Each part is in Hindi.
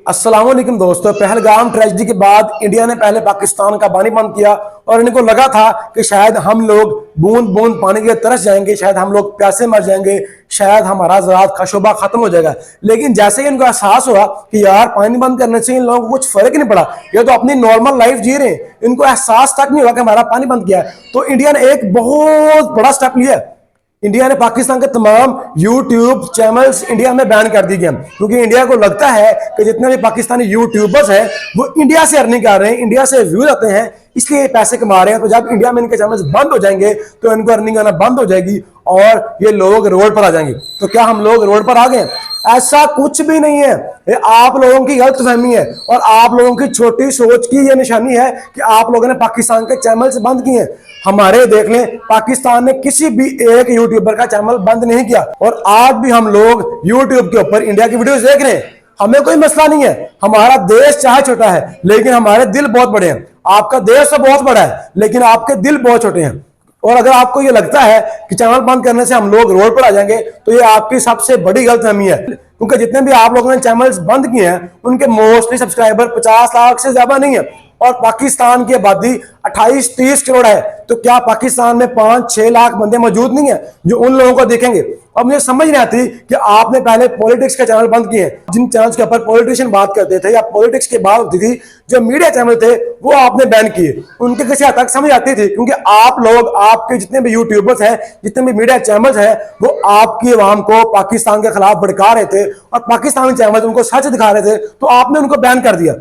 अस्सलाम वालेकुम दोस्तों, पहलगाम ट्रेजेडी के बाद इंडिया ने पहले पाकिस्तान का पानी बंद किया और इनको लगा था कि शायद हम लोग बूंद बूंद पानी के लिए तरस जाएंगे, शायद हम लोग प्यासे मर जाएंगे, शायद हमारा ज़राअत का शोबा खत्म हो जाएगा। लेकिन जैसे ही इनको एहसास हुआ कि यार पानी बंद करने से इन लोगों को कुछ फर्क नहीं पड़ा, ये तो अपनी नॉर्मल लाइफ जी रहे हैं, इनको एहसास तक नहीं हुआ कि हमारा पानी बंद किया है, तो इंडिया ने एक बहुत बड़ा स्टेप लिया। इंडिया ने पाकिस्तान के तमाम यूट्यूब चैनल्स इंडिया में बैन कर दी गए, क्योंकि इंडिया को लगता है कि जितने भी पाकिस्तानी यूट्यूबर्स हैं वो इंडिया से अर्निंग कर रहे हैं, इंडिया से व्यूज आते हैं, इसलिए पैसे कमा रहे हैं। तो जब इंडिया में इनके चैनल्स बंद हो जाएंगे तो इनको अर्निंग आना बंद हो जाएगी और ये लोग रोड पर आ जाएंगे। तो क्या हम लोग रोड पर आ गए? ऐसा कुछ भी नहीं है, ये आप लोगों की गलतफहमी है और आप लोगों की छोटी सोच की ये निशानी है कि आप लोगों ने पाकिस्तान के चैनल से बंद किए हैं। हमारे देख लें, पाकिस्तान ने किसी भी एक यूट्यूबर का चैनल बंद नहीं किया और आज भी हम लोग यूट्यूब के ऊपर इंडिया की वीडियोस देख रहे हैं। हमें कोई मसला नहीं है, हमारा देश चाहे छोटा है लेकिन हमारे दिल बहुत बड़े हैं। आपका देश तो बहुत बड़ा है लेकिन आपके दिल बहुत छोटे हैं। और अगर आपको ये लगता है कि चैनल बंद करने से हम लोग रोड पर आ जाएंगे तो ये आपकी सबसे बड़ी गलतफहमी है, क्योंकि जितने भी आप लोगों ने चैनल्स बंद किए हैं उनके मोस्टली सब्सक्राइबर 50 लाख से ज्यादा नहीं है और पाकिस्तान की आबादी 28-30 करोड़ है। तो क्या पाकिस्तान में 5-6 लाख बंदे मौजूद नहीं है जो उन लोगों को देखेंगे? अब मुझे समझ नहीं आती कि आपने पहले पॉलिटिक्स के चैनल बंद किए, जिन चैनल्स के ऊपर पॉलिटिशियन बात करते थे या पॉलिटिक्स की बात होती थी, जो मीडिया चैनल थे वो आपने बैन किए। उनके किसी हद तक समझ आती थी, क्योंकि आप लोग, आपके जितने भी यूट्यूबर्स हैं, जितने भी मीडिया चैनल्स हैं, वो आपकी आवाम को पाकिस्तान के खिलाफ भड़का रहे थे और पाकिस्तानी चैनल उनको सच दिखा रहे थे, तो आपने उनको बैन कर दिया।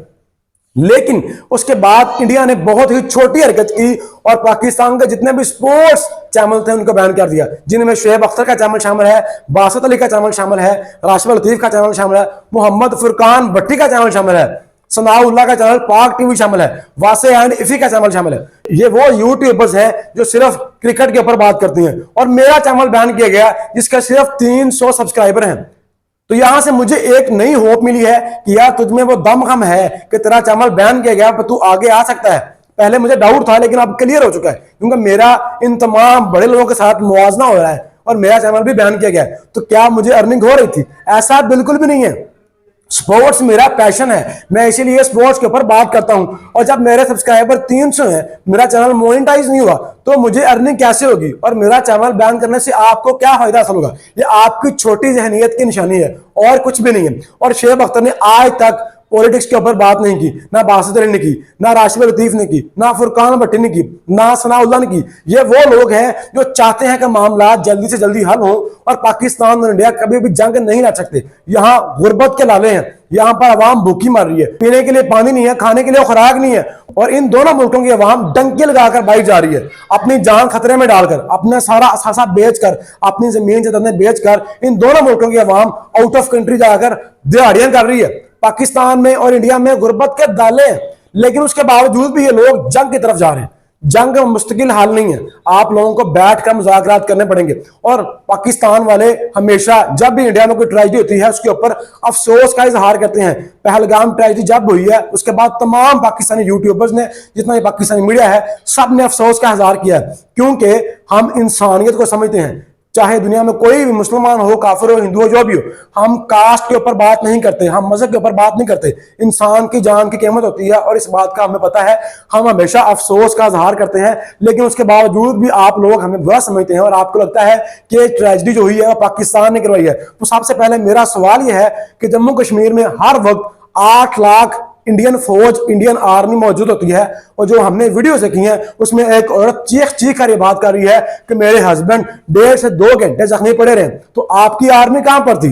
लेकिन उसके बाद इंडिया ने बहुत ही छोटी हरकत की और पाकिस्तान के जितने भी स्पोर्ट्स चैनल थे उनको बैन कर दिया, जिनमें शुएब अख्तर का चैनल शामिल है, बासत अली का चैनल शामिल है, राशिद लतीफ का चैनल शामिल है, मोहम्मद फुरकान भट्टी का चैनल शामिल है, सनाउल्लाह का चैनल पाक टीवी शामिल है, वासे एंड इफी का चैनल शामिल है। ये वो यूट्यूबर्स हैं जो सिर्फ क्रिकेट के ऊपर बात करती हैं और मेरा चैनल बैन किया गया जिसका सिर्फ 300 सब्सक्राइबर हैं। तो यहां से मुझे एक नई होप मिली है कि यार तुझमें वो दम है कि तेरा चैनल बैन किया गया पर तू आगे आ सकता है। पहले मुझे डाउट था लेकिन अब क्लियर हो चुका है, क्योंकि मेरा इन तमाम बड़े लोगों के साथ मुवाजना हो रहा है और मेरा चैनल भी बैन किया गया है। तो क्या मुझे अर्निंग हो रही थी? ऐसा बिल्कुल भी नहीं है। स्पोर्ट्स मेरा पैशन है, मैं इसीलिए स्पोर्ट्स के ऊपर बात करता हूं और जब मेरे सब्सक्राइबर 300 हैं, मेरा चैनल मोनेटाइज नहीं हुआ तो मुझे अर्निंग कैसे होगी? और मेरा चैनल बैन करने से आपको क्या फायदा हासिल होगा? ये आपकी छोटी जहनीत की निशानी है और कुछ भी नहीं है। और शुएब अख्तर ने आज तक पॉलिटिक्स के ऊपर बात नहीं की, ना बासत अली ने की, ना राशिद लतीफ ने की, ना फुरकान भट्टी ने की, ना सनाउल्लाह ने की। ये वो लोग हैं जो चाहते हैं कि मामला जल्दी से जल्दी हल हो और पाकिस्तान और इंडिया कभी भी जंग नहीं लड़ सकते। यहाँ गुर्बत के लाले हैं, यहाँ पर अवाम भूखी मर रही है, पीने के लिए पानी नहीं है, खाने के लिए खुराक नहीं है और इन दोनों मुल्कों की अवाम डंके लगाकर बाहर जा रही है, अपनी जान खतरे में डालकर, अपना सारा असासा बेचकर, अपनी जमीन जमीन बेचकर इन दोनों मुल्कों की अवाम आउट ऑफ कंट्री जाकर दिहाड़ियां कर रही है। पाकिस्तान में और इंडिया में गुर्बत के दाले हैं, लेकिन उसके बावजूद भी ये लोग जंग की तरफ जा रहे हैं। जंग मुस्तकिल हाल नहीं है, आप लोगों को बैठकर मुज़ाकरात करने पड़ेंगे। और पाकिस्तान वाले हमेशा जब भी इंडिया में कोई ट्रेजेडी होती है उसके ऊपर अफसोस का इजहार करते हैं। पहलगाम ट्रेजेडी जब हुई है उसके बाद तमाम पाकिस्तानी यूट्यूबर्स ने, जितना भी पाकिस्तानी मीडिया है, सब ने अफसोस का इजहार किया है, क्योंकि हम इंसानियत को समझते हैं। चाहे दुनिया में कोई भी मुसलमान हो, काफिर हो, हिंदू हो, जो भी हो, हम कास्ट के ऊपर बात नहीं करते, हम मजहब के ऊपर बात नहीं करते। इंसान की जान की कीमत होती है और इस बात का हमें पता है। हम हमेशा अफसोस का इजहार करते हैं, लेकिन उसके बावजूद भी आप लोग हमें बुरा समझते हैं और आपको लगता है कि ट्रेजेडी जो हुई है वो पाकिस्तान ने करवाई है। तो सबसे पहले मेरा सवाल यह है कि जम्मू कश्मीर में हर वक्त 8 लाख इंडियन फौज, इंडियन आर्मी मौजूद होती है और जो हमने वीडियो देखी है उसमें एक औरत चीख कर ये बात कर रही है कि मेरे हस्बैंड 1.5 से 2 घंटे जख्मी पड़े रहे। तो आपकी आर्मी कहां पर थी?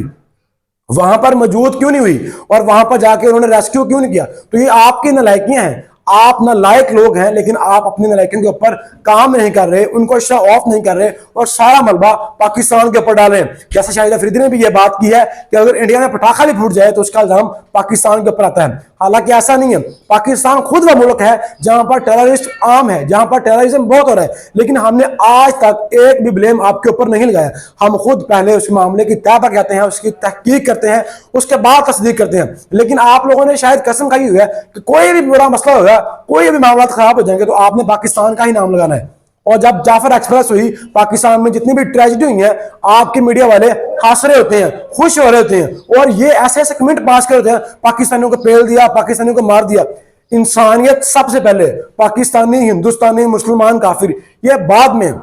वहां पर मौजूद क्यों नहीं हुई और वहां पर जाके उन्होंने रेस्क्यू क्यों नहीं किया? तो ये आपकी नालायकियां हैं। आप नालायक लोग हैं, लेकिन आप अपनी नालायकियों के ऊपर काम नहीं कर रहे, उनको शो ऑफ नहीं कर रहे और सारा मलबा पाकिस्तान के ऊपर डाल रहे हैं। जैसा शाहिद अफरीदी ने भी यह बात की है कि अगर इंडिया में पटाखा भी फूट जाए तो उसका इल्जाम पाकिस्तान के ऊपर आता है। हालांकि ऐसा नहीं है, पाकिस्तान खुद वह मुल्क है जहां पर टेररिस्ट आम है, जहां पर टेररिज्म बहुत हो रहा है, लेकिन हमने आज तक एक भी ब्लेम आपके ऊपर नहीं लगाया। हम खुद पहले उस मामले की तह पर कहते हैं, उसकी तहकीक करते हैं, उसके बाद तस्दीक करते हैं। लेकिन आप लोगों ने शायद कसम खाई हुई है कि कोई भी बुरा मसला होगा, कोई भी मामला खराब हो जाएंगे तो आपने पाकिस्तान का ही नाम लगाना है। और जब जाफर एक्सप्रेस हुई, पाकिस्तान में जितनी भी ट्रेजेडी हुई है, आपके मीडिया वाले हंस रहे होते हैं, खुश हो रहे होते हैं और ये ऐसे ऐसे कमेंट पास कर होते हैं, पाकिस्तानियों को पेल दिया, पाकिस्तानियों को मार दिया। इंसानियत सबसे पहले, पाकिस्तानी, हिंदुस्तानी, मुसलमान, काफिर ये बाद में।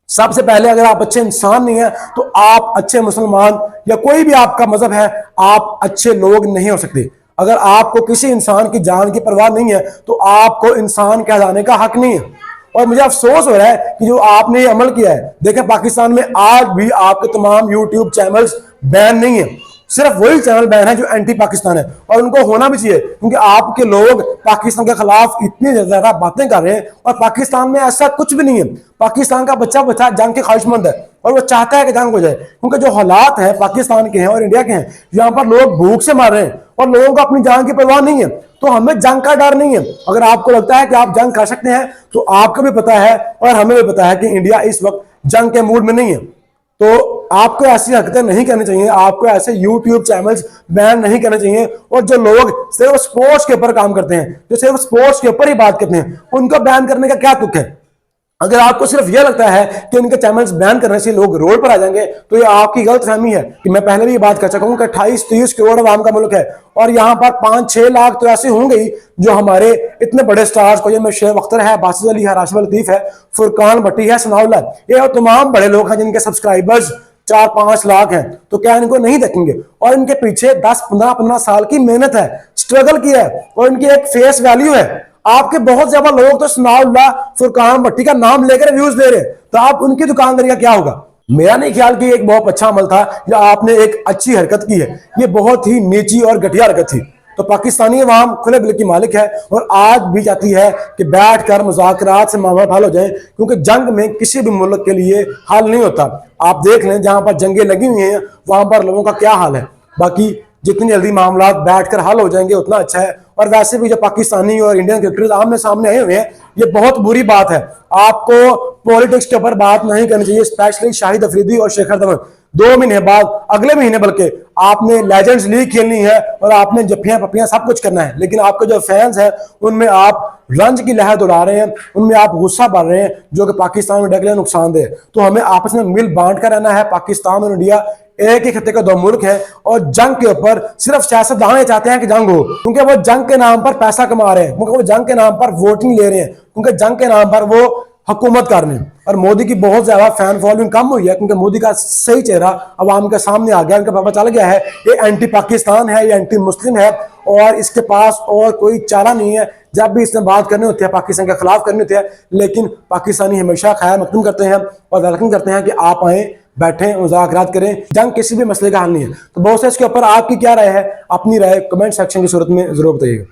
सबसे पहले अगर आप अच्छे इंसान नहीं है तो आप अच्छे मुसलमान या कोई भी आपका मजहब है, आप अच्छे लोग नहीं हो सकते। अगर आपको किसी इंसान की जान की परवाह नहीं है तो आपको इंसान कहलाने का हक नहीं है। और मुझे अफसोस हो रहा है कि जो आपने ये अमल किया है, देखें पाकिस्तान में आज भी आपके तमाम यूट्यूब चैनल्स बैन नहीं है, सिर्फ वही चैनल बैन है जो एंटी पाकिस्तान है, और उनको होना भी चाहिए क्योंकि आपके लोग पाकिस्तान के खिलाफ इतनी ज्यादा बातें कर रहे हैं और पाकिस्तान में ऐसा कुछ भी नहीं है। पाकिस्तान का बच्चा बच्चा जंग के ख्वाहिशमंद है और वो चाहता है कि जंग हो जाए, क्योंकि जो हालात है पाकिस्तान के हैं और इंडिया के हैं, यहाँ पर लोग भूख से मार रहे हैं और लोगों को अपनी जान की परवाह नहीं है। तो हमें जंग का डर नहीं है। अगर आपको लगता है कि आप जंग कर सकते हैं तो आपको भी पता है और हमें भी पता है कि इंडिया इस वक्त जंग के मूड में नहीं है। तो आपको ऐसी हरकतें नहीं करनी चाहिए, आपको ऐसे यूट्यूब चैनल्स बैन नहीं करने चाहिए। और जो लोग सिर्फ स्पोर्ट्स के ऊपर काम करते हैं, जो सिर्फ स्पोर्ट्स के ऊपर ही बात करते हैं, उनको बैन करने का क्या तुक है? अगर आपको सिर्फ यह लगता है कि उनके चैनल्स बैन करने से लोग रोड पर आ जाएंगे तो ये आपकी गलतफहमी है। कि मैं पहले भी ये बात कर चुका हूं कि 28-30 करोड़ आवाम का मुल्क है और यहाँ पर 5-6 लाख तो ऐसे होंगे ही जो हमारे इतने बड़े स्टार्स को, जिनमें शेब अख्तर है, बासित अली है, राशिद लतीफ है, फुरकान भट्टी है, सनाउल्लाह, ये तमाम बड़े लोग हैं जिनके सब्सक्राइबर्स 4-5 लाख हैं। तो क्या इनको नहीं देखेंगे? और इनके पीछे 10-15 साल की मेहनत है, स्ट्रगल किया है और इनकी एक फेस वैल्यू है। आपके बहुत ज्यादा लोग तो सनाउल्लाह, फुरकान भट्टी का नाम लेकर व्यूज दे रहे हैं, तो आप उनकी दुकानदारी का क्या होगा? मेरा नहीं ख्याल कि एक बहुत अच्छा अमल था या आपने एक अच्छी हरकत की है, ये बहुत ही नीची और घटिया हरकत थी। तो पाकिस्तानी अवाम खुले दिल की मालिक है और आज भी चाहती है कि बैठकर मुज़ाकरात से मामला हल हो जाए, क्योंकि जंग में किसी भी मुल्क के लिए हल नहीं होता। आप देख लें जहां पर जंगें लगी हुई हैं वहां पर लोगों का क्या हाल है। बाकी जितनी जल्दी मामला बैठकर हल हो जाएंगे उतना अच्छा है। और वैसे भी जो पाकिस्तानी और इंडियन क्रिकेटर्स आमने सामने आए हुए हैं, ये बहुत बुरी बात है। आपको पॉलिटिक्स के ऊपर बात नहीं करनी चाहिए, स्पेशली शाहिद अफरीदी और शेखर धवन। 2 महीने बाद, अगले महीने बल्कि, आपने लेजेंड्स लीग खेलनी है और आपने जफ्फियां पप्पियां सब कुछ करना है, लेकिन आपके जो फैंस हैं उनमें आप रंज की लहर दौड़ा रहे हैं, उनमें आप गुस्सा भर रहे हैं, जो कि पाकिस्तान में डायरेक्टली नुकसानदेह है। तो हमें आपस में मिल बांट कर रहना है। पाकिस्तान और इंडिया एक ही खत्ते का 2 मुल्क है और जंग के ऊपर सिर्फ सियासतदान चाहते हैं कि जंग हो, क्योंकि वो जंग के नाम पर पैसा कमा रहे हैं, क्योंकि वो जंग के नाम पर वोटिंग ले रहे हैं, क्योंकि जंग के नाम पर वो हुकूमत कर रहे हैं। और मोदी की बहुत ज्यादा फैन फॉलोइंग कम हुई है क्योंकि मोदी का सही चेहरा अवाम के सामने आ गया, उनका पता चल गया है ये एंटी पाकिस्तान है, ये एंटी मुस्लिम है और इसके पास और कोई चारा नहीं है। जब भी इसने बात करनी होती है, पाकिस्तान के खिलाफ करनी होती है, लेकिन पाकिस्तानी हमेशा खैर मकदूम करते हैं और वेलकम करते हैं कि आप आए, बैठें, मुज़ाकरात करें। जंग किसी भी मसले का हल नहीं है। तो बहुत से इसके ऊपर आपकी क्या राय है? अपनी राय कमेंट सेक्शन की सूरत में जरूर बताइएगा।